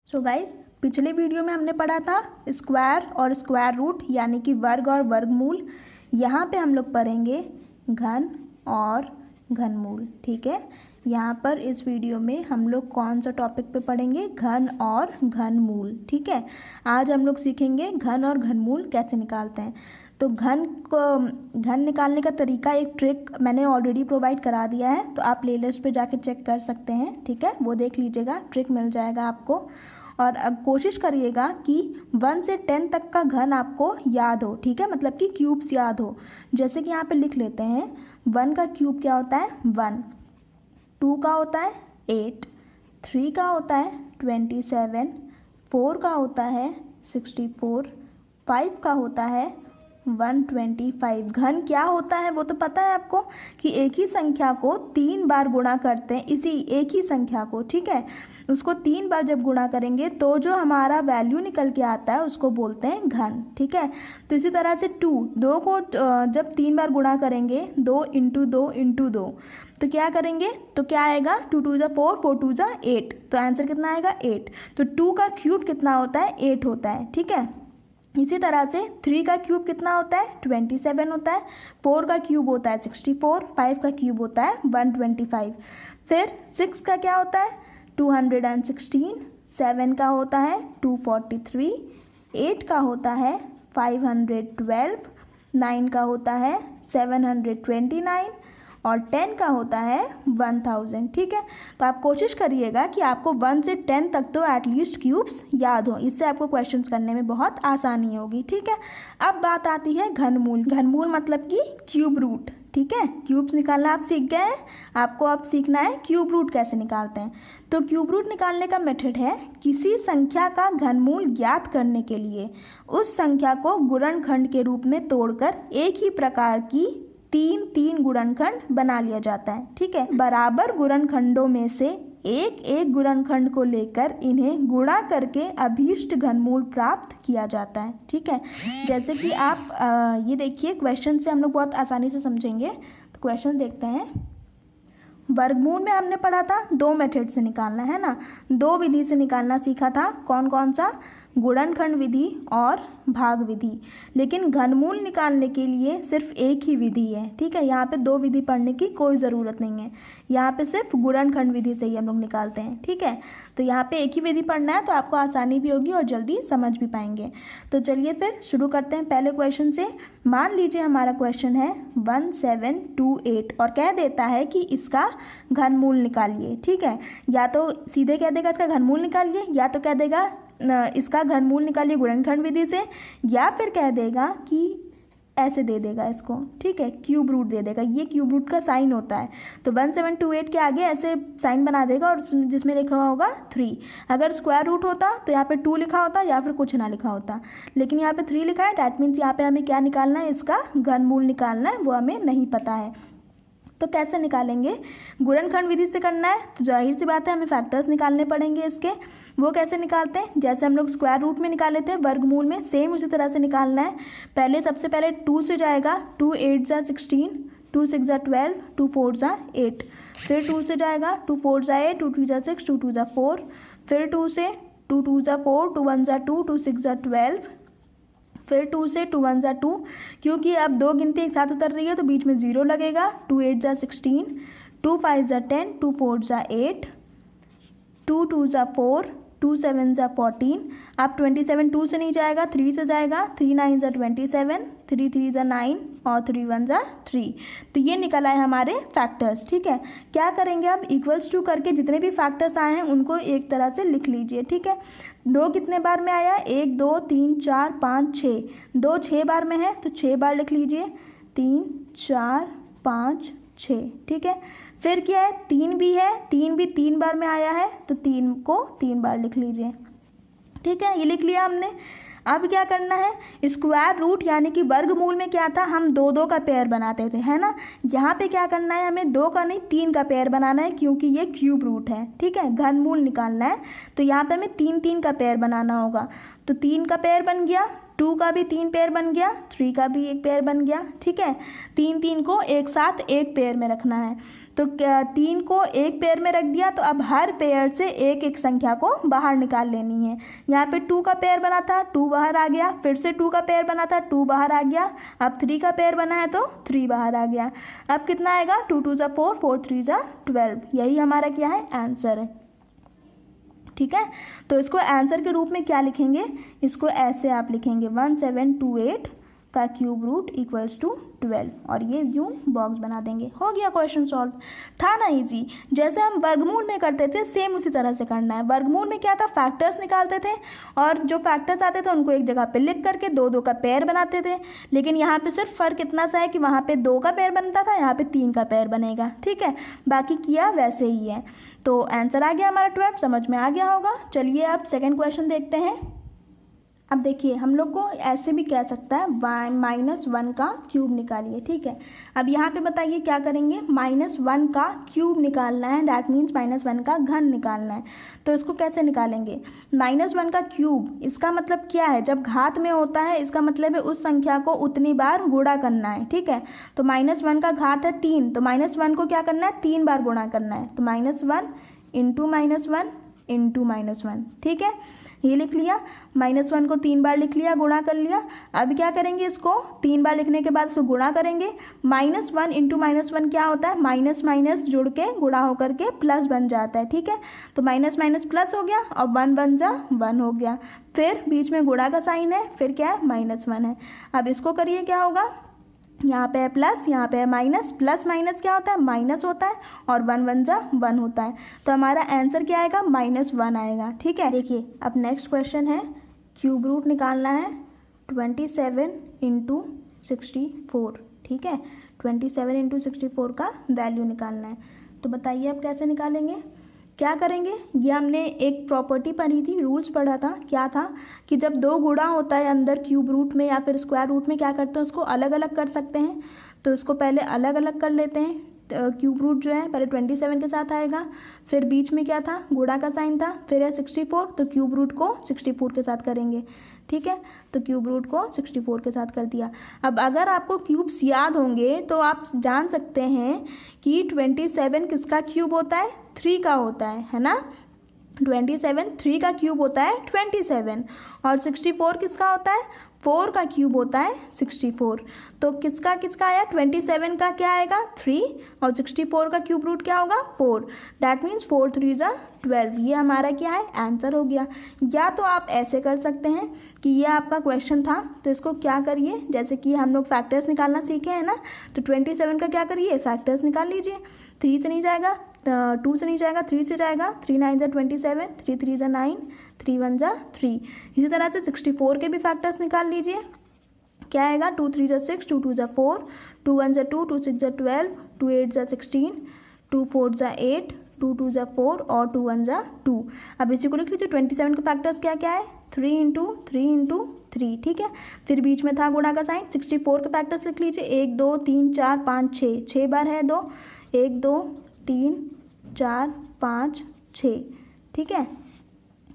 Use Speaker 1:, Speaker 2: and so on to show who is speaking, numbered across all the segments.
Speaker 1: So guys, पिछले video में हमने पढ़ा था स्क्वायर और स्क्वायर रूट यानी कि वर्ग और वर्गमूल। यहाँ पे हम लोग पढ़ेंगे घन और घनमूल। ठीक है, यहाँ पर इस वीडियो में हम लोग कौन सा टॉपिक पे पढ़ेंगे? घन और घनमूल। ठीक है, आज हम लोग सीखेंगे घन और घनमूल कैसे निकालते हैं। तो घन निकालने का तरीका, एक ट्रिक मैंने ऑलरेडी प्रोवाइड करा दिया है, तो आप प्लेलिस्ट पे जाके चेक कर सकते हैं। ठीक है, वो देख लीजिएगा, ट्रिक मिल जाएगा आपको। और अब कोशिश करिएगा कि 1 से 10 तक का घन आपको याद हो। ठीक है, मतलब कि क्यूब्स याद हो। जैसे कि यहाँ पे लिख लेते हैं, 1 का क्यूब क्या होता है? 1। 2 का होता है 8। 3 का होता है 27। 4 का होता है 64। 5 का होता है 125। घन क्या होता है वो तो पता है आपको, कि एक ही संख्या को 3 बार गुणा करते हैं, इसी एक ही संख्या को। ठीक है, उसको 3 बार जब गुणा करेंगे तो जो हमारा वैल्यू निकल के आता है उसको बोलते हैं घन। ठीक है, तो इसी तरह से 2 को जब 3 बार गुणा करेंगे, 2 इंटू 2 इंटू 2, तो क्या करेंगे? तो क्या आएगा? 2 2 जा 4, 4 2 जा 8। तो आंसर कितना आएगा? 8। तो 2 का क्यूब कितना होता है? 8 होता है। ठीक है, इसी तरह से 3 का क्यूब कितना होता है? 27 होता है। 4 का क्यूब होता है 64। 5 का क्यूब होता है 125। फिर 6 का क्या होता है? 216। 7 का होता है 243। 8 का होता है 512। 9 का होता है 729 और 10 का होता है 1000। ठीक है, तो आप कोशिश करिएगा कि आपको 1 से 10 तक तो एटलीस्ट क्यूब्स याद हो, इससे आपको क्वेश्चंस करने में बहुत आसानी होगी। ठीक है, अब बात आती है घनमूल। घनमूल मतलब कि क्यूब रूट। ठीक है, क्यूब्स निकालना आप सीख गए हैं, आपको अब सीखना है क्यूब रूट कैसे निकालते हैं। तो क्यूब रूट निकालने का मेथड है, किसी संख्या का घनमूल ज्ञात करने के लिए उस संख्या को गुणनखंड के रूप में तोड़कर एक ही प्रकार की 3 गुणनखंड बना लिया जाता है। ठीक है, बराबर गुणनखंडों में से एक एक गुणनखंड को लेकर इन्हें गुणा करके अभीष्ट घनमूल प्राप्त किया जाता है। ठीक है, जैसे कि आप ये देखिए, क्वेश्चन से हम लोग बहुत आसानी से समझेंगे। तो क्वेश्चन देखते हैं। वर्गमूल में हमने पढ़ा था 2 मेथड से निकालना है ना, 2 विधि से निकालना सीखा था। कौन कौन सा? गुणनखंड विधि और भाग विधि। लेकिन घनमूल निकालने के लिए सिर्फ एक ही विधि है। ठीक है, यहाँ पे 2 विधि पढ़ने की कोई ज़रूरत नहीं है, यहाँ पे सिर्फ गुणनखंड विधि से ही हम लोग निकालते हैं। ठीक है, तो यहाँ पे एक ही विधि पढ़ना है, तो आपको आसानी भी होगी और जल्दी समझ भी पाएंगे। तो चलिए फिर शुरू करते हैं पहले क्वेश्चन से। मान लीजिए हमारा क्वेश्चन है 1728 और कह देता है कि इसका घनमूल निकालिए। ठीक है, या तो सीधे कह देगा इसका घनमूल निकालिए, या तो कह देगा इसका घनमूल निकालिए गुणनखंड विधि से, या फिर कह देगा कि ऐसे दे देगा इसको। ठीक है, क्यूब रूट दे देगा, ये क्यूब रूट का साइन होता है। तो 1728 के आगे ऐसे साइन बना देगा और जिसमें लिखा हुआ होगा 3। अगर स्क्वायर रूट होता तो यहाँ पे 2 लिखा होता या फिर कुछ ना लिखा होता, लेकिन यहाँ पे 3 लिखा है। डैट मीन्स यहाँ पे हमें क्या निकालना है? इसका घनमूल निकालना है, वो हमें नहीं पता है। तो कैसे निकालेंगे? गुणनखंड विधि से करना है, तो जाहिर सी बात है हमें फैक्टर्स निकालने पड़ेंगे इसके। वो कैसे निकालते हैं? जैसे हम लोग स्क्वायर रूट में निकाले थे वर्गमूल में, सेम उसी तरह से निकालना है। पहले सबसे पहले 2 से जाएगा, 2 8 जा 16, 2 6 जा 12, 2 4 जा 8। फिर 2 से जाएगा, 2 4 जा 8, 2 3 जा 6, 2 2 जा 4। फिर 2 से 2 2 जा 4, 2 1 जा 2, 2 6 जा 12। फिर 2 से 2 1 जा 2, क्योंकि अब 2 गिनती एक साथ उतर रही है तो बीच में 0 लगेगा। 2 8 जा 16, 2 5 जा 10, 2 4 जा 8, 2 2 जा 4, 2 7 जा 14। अब 27 2 से नहीं जाएगा, 3 से जाएगा। 3 9 जा 27, 3 3 जा 9 और 3 1 जा 3। तो ये निकल आए हमारे फैक्टर्स। ठीक है, क्या करेंगे अब? इक्वल्स टू करके जितने भी फैक्टर्स आए हैं उनको एक तरह से लिख लीजिए। ठीक है, 2 कितने बार में आया? 1 2 3 4 5 6। 2 6 बार में है तो 6 बार लिख लीजिए, 3 4 5 6। ठीक है, फिर क्या है? 3 भी है, 3 भी 3 बार में आया है तो 3 को 3 बार लिख लीजिए। ठीक है, ये लिख लिया हमने। अब क्या करना है? स्क्वायर रूट यानी कि वर्गमूल में क्या था? हम 2 2 का पेयर बनाते थे, है ना। यहाँ पे क्या करना है? हमें 2 का नहीं 3 का पेयर बनाना है, क्योंकि ये क्यूब रूट है। ठीक है, घनमूल निकालना है तो यहाँ पे हमें 3 3 का पेयर बनाना होगा। तो 3 का पेयर बन गया, 2 का भी 3 पेयर बन गया, 3 का भी 1 पेयर बन गया। ठीक है, 3 3 को एक साथ एक पेयर में रखना है। तो 3 को एक पेयर में रख दिया, तो अब हर पेयर से एक एक संख्या को बाहर निकाल लेनी है। यहाँ पे 2 का पेयर बना था, 2 बाहर आ गया, फिर से 2 का पेयर बना था, 2 बाहर आ गया, अब 3 का पेयर बना है तो 3 बाहर आ गया। अब कितना आएगा, 2 2 ज़ा 4, 4 3 ज़ा 12। यही हमारा क्या है, आंसर है। ठीक है, तो इसको आंसर के रूप में क्या लिखेंगे, इसको ऐसे आप लिखेंगे 1728 का क्यूब रूट इक्वल्स टू 12, और ये यूँ बॉक्स बना देंगे। हो गया क्वेश्चन सॉल्व। था ना इजी। जैसे हम वर्गमूल में करते थे सेम उसी तरह से करना है। वर्गमूल में क्या था, फैक्टर्स निकालते थे और जो फैक्टर्स आते थे उनको एक जगह पे लिख करके 2 2 का पेयर बनाते थे। लेकिन यहाँ पे सिर्फ फ़र्क इतना सा है कि वहाँ पे 2 का पेयर बनता था, यहाँ पे 3 का पेयर बनेगा। ठीक है, बाकी किया वैसे ही है। तो आंसर आ गया हमारा 12, समझ में आ गया होगा। चलिए अब सेकेंड क्वेश्चन देखते हैं। अब देखिए हम लोग को ऐसे भी कह सकता है -1 का क्यूब निकालिए। ठीक है, अब यहाँ पे बताइए क्या करेंगे, -1 का क्यूब निकालना है, डैट मीन्स -1 का घन निकालना है। तो इसको कैसे निकालेंगे, -1 का क्यूब, इसका मतलब क्या है, जब घात में होता है इसका मतलब है उस संख्या को उतनी बार गुणा करना है। ठीक है, तो -1 का घात है 3, तो -1 को क्या करना है, 3 बार गुणा करना है। तो -1 इंटू -1 इंटू -1। ठीक है, ये लिख लिया, -1 को 3 बार लिख लिया, गुणा कर लिया। अब क्या करेंगे, इसको 3 बार लिखने के बाद इसको गुणा करेंगे। -1 इंटू -1 क्या होता है, माइनस माइनस जुड़ के गुणा होकर के प्लस बन जाता है। ठीक है, तो माइनस माइनस प्लस हो गया और 1 1 जा 1 हो गया। फिर बीच में गुणा का साइन है, फिर क्या है, -1 है। अब इसको करिए, क्या होगा, यहाँ पे है प्लस, यहाँ पे है माइनस, प्लस माइनस क्या होता है, माइनस होता है, और 1 1 जा 1 होता है। तो हमारा आंसर क्या आएगा, -1 आएगा। ठीक है, देखिए अब नेक्स्ट क्वेश्चन है, क्यूब रूट निकालना है 27 इंटू 64। ठीक है, 27 इंटू 64 का वैल्यू निकालना है। तो बताइए अब कैसे निकालेंगे, क्या करेंगे। ये हमने एक प्रॉपर्टी पढ़ी थी, रूल्स पढ़ा था, क्या था कि जब 2 गुणा होता है अंदर क्यूब रूट में या फिर स्क्वायर रूट में, क्या करते हैं उसको अलग अलग कर सकते हैं। तो इसको पहले अलग अलग कर लेते हैं। क्यूब रूट जो है पहले 27 के साथ आएगा, फिर बीच में क्या था, गुणा का साइन था, फिर है 64, तो क्यूब रूट को 64 के साथ करेंगे। ठीक है, तो क्यूब रूट को 64 के साथ कर दिया। अब अगर आपको क्यूब्स याद होंगे तो आप जान सकते हैं कि 27 किसका क्यूब होता है, 3 का होता है ना। 27 3 का क्यूब होता है 27, और 64 किसका होता है, 4 का क्यूब होता है 64। तो किसका किसका आया, 27 का क्या आएगा 3, और 64 का क्यूब रूट क्या होगा 4। डैट मीन्स 4 3 ज़ा 12। ये हमारा क्या है, आंसर हो गया। या तो आप ऐसे कर सकते हैं कि ये आपका क्वेश्चन था, तो इसको क्या करिए, जैसे कि हम लोग फैक्टर्स निकालना सीखे हैं ना, तो 27 का क्या करिए, फैक्टर्स निकाल लीजिए। 3 से नहीं जाएगा, 2 से नहीं जाएगा, 3 से जाएगा, 3 9 ज़ा 27, 3 3 ज़ा 9, 3 1 ज़ा 3। इसी तरह से 64 के भी फैक्टर्स निकाल लीजिए। क्या आएगा, 2 3 ज़ा 6, 2 2 ज़ा 4, 2 1 ज़ा 2, 2 6 ज़ा 12, 2 8 ज़ा 16, 2 4 ज़ा 8, 2 2 ज़ा 4 और 2 1 ज़ा 2। अब इसी को लिख लीजिए। 27 के फैक्टर्स क्या क्या है, 3 इंटू 3 इंटू 3। ठीक है, फिर बीच में था गुणा का साइन। 64 के फैक्टर्स लिख लीजिए, 1 2 3 4 5 6, 6 बार है 2, 1 2 3 4 5 6। ठीक है,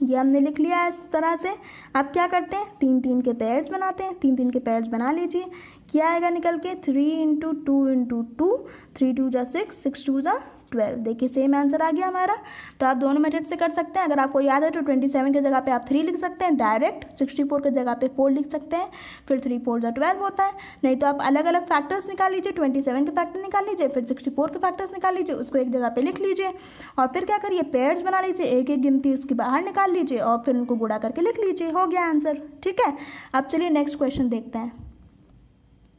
Speaker 1: ये हमने लिख लिया है इस तरह से। अब क्या करते हैं, 3 3 के पेयर्स बनाते हैं। 3 3 के पेयर्स बना लीजिए। क्या आएगा निकल के, 3 इंटू 2 इंटू 2, 3 2 ज़ा 6, 6 2 ज़ा 12। देखिए सेम आंसर आ गया हमारा। तो आप दोनों मेथड से कर सकते हैं। अगर आपको याद है तो 27 की जगह पे आप 3 लिख सकते हैं डायरेक्ट, 64 की जगह पे 4 लिख सकते हैं, फिर 3 4 ज़ा 12 होता है। नहीं तो आप अलग अलग फैक्टर्स निकाल लीजिए, 27 के फैक्टर निकाल लीजिए, फिर 64 के फैक्टर्स निकाल लीजिए, उसको एक जगह पे लिख लीजिए, और फिर क्या करिए, पेयर्स बना लीजिए, एक एक गिनती उसकी बाहर निकाल लीजिए और फिर उनको गुणा करके लिख लीजिए। हो गया आंसर। ठीक है, अब चलिए नेक्स्ट क्वेश्चन देखते हैं।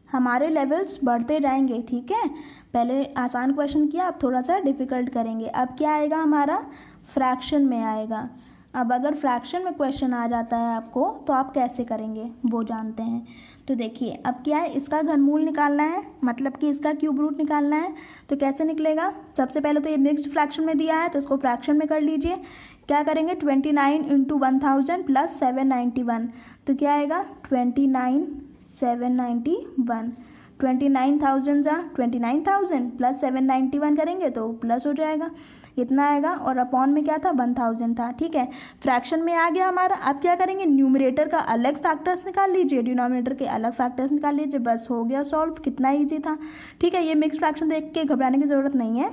Speaker 1: हमारे लेवल्स बढ़ते जाएंगे। ठीक है, पहले आसान क्वेश्चन किया, अब थोड़ा सा डिफ़िकल्ट करेंगे। अब क्या आएगा हमारा, फ्रैक्शन में आएगा। अब अगर फ्रैक्शन में क्वेश्चन आ जाता है आपको तो आप कैसे करेंगे वो जानते हैं। तो देखिए अब क्या है, इसका घनमूल निकालना है, मतलब कि इसका क्यूब रूट निकालना है। तो कैसे निकलेगा, सबसे पहले तो ये मिक्स्ड फ्रैक्शन में दिया है तो इसको फ्रैक्शन में कर लीजिए। क्या करेंगे, 29 इंटू 1000 प्लस 791। तो क्या आएगा, 29 791। 29,000 जा 29,000 प्लस 791 करेंगे तो प्लस हो जाएगा। इतना आएगा, और अपॉन में क्या था 1000 था। ठीक है, फ्रैक्शन में आ गया हमारा। अब क्या करेंगे, न्यूमरेटर का अलग फैक्टर्स निकाल लीजिए, डिनोमिनेटर के अलग फैक्टर्स निकाल लीजिए, बस हो गया सॉल्व। कितना ईजी था। ठीक है, ये मिक्स फ्रैक्शन देख के घबराने की ज़रूरत नहीं है।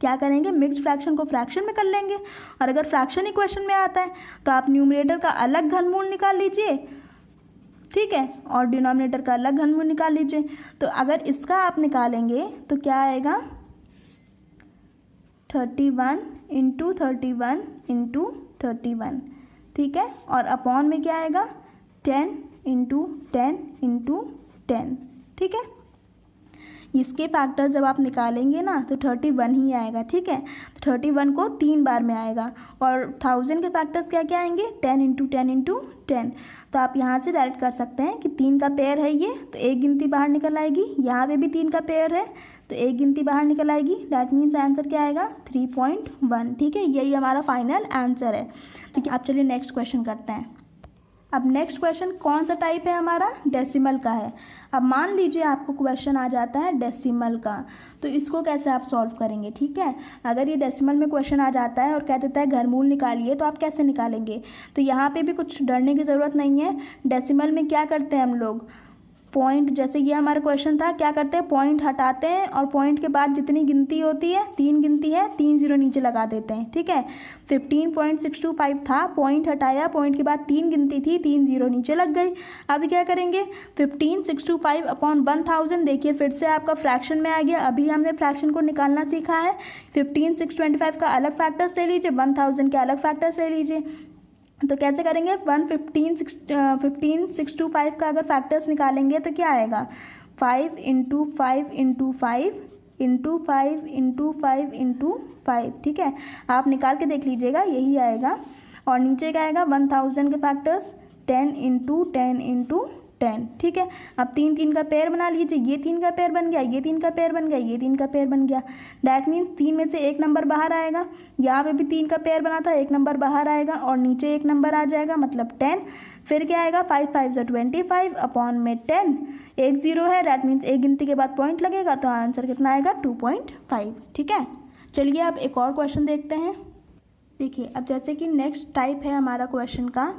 Speaker 1: क्या करेंगे, मिक्स फ्रैक्शन को फ्रैक्शन में कर लेंगे, और अगर फ्रैक्शन ही क्वेश्चन में आता है तो आप न्यूमरेटर का अलग घनमूल निकाल लीजिए, ठीक है, और डिनोमिनेटर का अलग घनमूल निकाल लीजिए। तो अगर इसका आप निकालेंगे तो क्या आएगा, 31 इंटू 31 इंटू 31, ठीक है, और अपॉन में क्या आएगा 10 इंटू 10 इंटू 10, ठीक है। इसके फैक्टर जब आप निकालेंगे ना तो 31 ही आएगा, ठीक है। तो 31 को 3 बार में आएगा, और 1000 के फैक्टर्स क्या क्या आएंगे, 10 इंटू 10 इंटू 10। तो आप यहाँ से डायरेक्ट कर सकते हैं कि 3 का पेयर है ये, तो एक गिनती बाहर निकल आएगी। यहाँ पे भी 3 का पेयर है तो एक गिनती बाहर निकल आएगी। दैट मीन्स आंसर क्या आएगा 3.1, ठीक है। यही हमारा फाइनल आंसर है। ठीक है, अब चलिए नेक्स्ट क्वेश्चन करते हैं। अब नेक्स्ट क्वेश्चन कौन सा टाइप है हमारा, डेसिमल का है। अब मान लीजिए आपको क्वेश्चन आ जाता है डेसिमल का, तो इसको कैसे आप सॉल्व करेंगे। ठीक है, अगर ये डेसिमल में क्वेश्चन आ जाता है और कह देता है घनमूल निकालिए, तो आप कैसे निकालेंगे। तो यहाँ पे भी कुछ डरने की ज़रूरत नहीं है। डेसिमल में क्या करते हैं हम लोग, पॉइंट, जैसे ये हमारा क्वेश्चन था, क्या करते हैं पॉइंट हटाते हैं और पॉइंट के बाद जितनी गिनती होती है, 3 गिनती है, 3 जीरो नीचे लगा देते हैं। ठीक है, 15.625 था, पॉइंट हटाया, पॉइंट के बाद 3 गिनती थी, 3 जीरो नीचे लग गई। अभी क्या करेंगे, 15625 अपॉन 1000, देखिए फिर से आपका फ्रैक्शन में आ गया। अभी हमने फ्रैक्शन को निकालना सीखा है। 15625 का अलग फैक्टर्स ले लीजिए, 1000 के अलग फैक्टर्स ले लीजिए। तो कैसे करेंगे, 15625 का अगर फैक्टर्स निकालेंगे तो क्या आएगा, 5 into 5 into 5 into 5 into 5 into 5, ठीक है। आप निकाल के देख लीजिएगा, यही आएगा। और नीचे क्या आएगा, 1000 के फैक्टर्स 10 इंटू 10 इंटू 10, ठीक है। अब 3 3 का पेयर बना लीजिए, ये 3 का पेयर बन गया, ये 3 का पेयर बन गया, ये 3 का पेयर बन गया। डैट मीन्स 3 में से एक नंबर बाहर आएगा। यहाँ पे भी 3 का पेयर बना था, एक नंबर बाहर आएगा, और नीचे एक नंबर आ जाएगा, मतलब 10। फिर क्या आएगा, 5 5 = 25 अपॉन में 10, एक जीरो है, डैट मीन्स एक गिनती के बाद पॉइंट लगेगा, तो आंसर कितना आएगा 2.5, ठीक है। चलिए अब एक और क्वेश्चन देखते हैं। देखिए, अब जैसे कि नेक्स्ट टाइप है हमारा क्वेश्चन का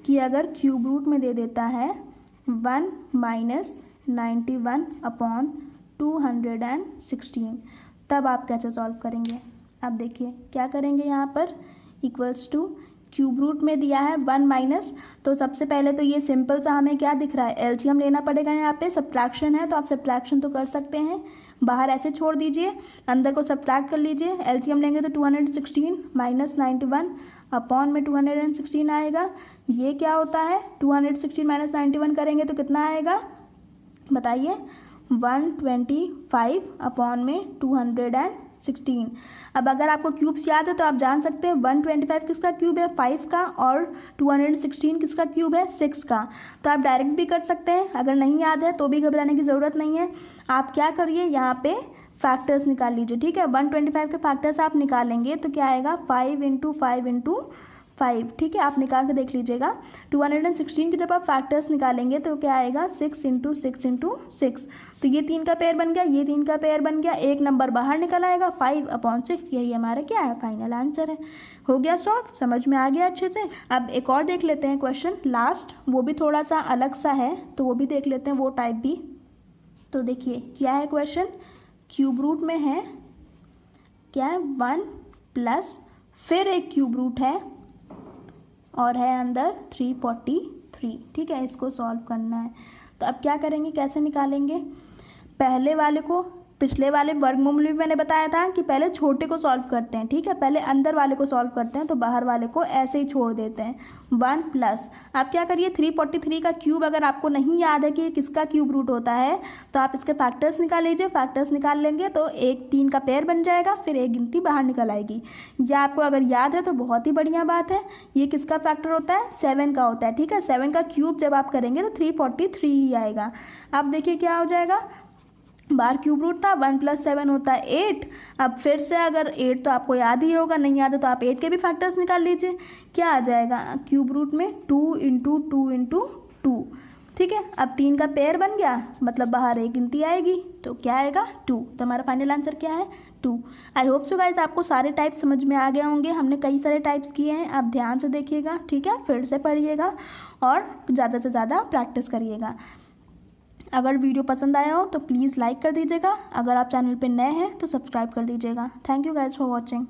Speaker 1: कि अगर क्यूब रूट में दे देता है 1 - 91 अपॉन 216, तब आप कैसे सॉल्व करेंगे। अब देखिए क्या करेंगे, यहाँ पर इक्वल्स टू क्यूब रूट में दिया है 1 माइनस, तो सबसे पहले तो ये सिंपल सा हमें क्या दिख रहा है, एलसीएम लेना पड़ेगा। यहाँ पे सब्ट्रैक्शन है तो आप सब्ट्रैक्शन तो कर सकते हैं, बाहर ऐसे छोड़ दीजिए, अंदर को सब्ट्रैक्ट कर लीजिए। एलसीएम लेंगे तो 216 माइनस 91 अपॉन में 216 आएगा। ये क्या होता है, 216 माइनस 91 करेंगे तो कितना आएगा बताइए, 125 अपॉन में 216। अब अगर आपको क्यूब्स याद है तो आप जान सकते हैं 125 किसका क्यूब है, 5 का, और 216 किसका क्यूब है, 6 का। तो आप डायरेक्ट भी कर सकते हैं, अगर नहीं याद है तो भी घबराने की ज़रूरत नहीं है। आप क्या करिए, यहाँ पे फैक्टर्स निकाल लीजिए, ठीक है। 125 के फैक्टर्स आप निकालेंगे तो क्या आएगा, 5 इंटू 5 इंटू 5, ठीक है। आप निकाल के देख लीजिएगा। 216 के जब आप फैक्टर्स निकालेंगे तो क्या आएगा, 6 इंटू 6 इंटू 6। तो ये 3 का पेयर बन गया, ये 3 का पेयर बन गया, एक नंबर बाहर निकल आएगा, 5/6। यही हमारा क्या है, फाइनल आंसर है। हो गया सॉल्व, समझ में आ गया अच्छे से। अब एक और देख लेते हैं क्वेश्चन लास्ट, वो भी थोड़ा सा अलग सा है, तो वो भी देख लेते हैं, वो टाइप भी। तो देखिए क्या है क्वेश्चन, क्यूब रूट में है क्या है, 1 प्लस फिर एक क्यूब रूट है और है अंदर 343, ठीक है। इसको सॉल्व करना है। तो अब क्या करेंगे, कैसे निकालेंगे, पहले वाले को, पिछले वाले वर्गमूल में मैंने बताया था कि पहले छोटे को सॉल्व करते हैं, ठीक है। पहले अंदर वाले को सॉल्व करते हैं, तो बाहर वाले को ऐसे ही छोड़ देते हैं। 1 प्लस, आप क्या करिए, 343 का क्यूब अगर आपको नहीं याद है कि ये किसका क्यूब रूट होता है, तो आप इसके फैक्टर्स निकाल लीजिए। फैक्टर्स निकाल लेंगे तो एक 3 का पेयर बन जाएगा, फिर एक गिनती बाहर निकल आएगी। या आपको अगर याद है तो बहुत ही बढ़िया बात है। ये किसका फैक्टर होता है, 7 का होता है, ठीक है। 7 का क्यूब जब आप करेंगे तो 343 ही आएगा। अब देखिए क्या हो जाएगा, बाहर क्यूब रूट था, 1 + 7 होता है 8। अब फिर से अगर 8 तो आपको याद ही होगा, नहीं याद है तो आप 8 के भी फैक्टर्स निकाल लीजिए। क्या आ जाएगा, क्यूब रूट में 2 इंटू 2 इंटू 2, ठीक है। अब 3 का पेयर बन गया, मतलब बाहर एक गिनती आएगी, तो क्या आएगा 2। तो हमारा फाइनल आंसर क्या है, 2। आई होप सो गाइज आपको सारे टाइप समझ में आ गए होंगे। हमने कई सारे टाइप्स किए हैं, आप ध्यान से देखिएगा, ठीक है, फिर से पढ़िएगा और ज़्यादा से ज़्यादा प्रैक्टिस करिएगा। अगर वीडियो पसंद आया हो तो प्लीज़ लाइक कर दीजिएगा। अगर आप चैनल पे नए हैं तो सब्सक्राइब कर दीजिएगा। Thank you guys for watching.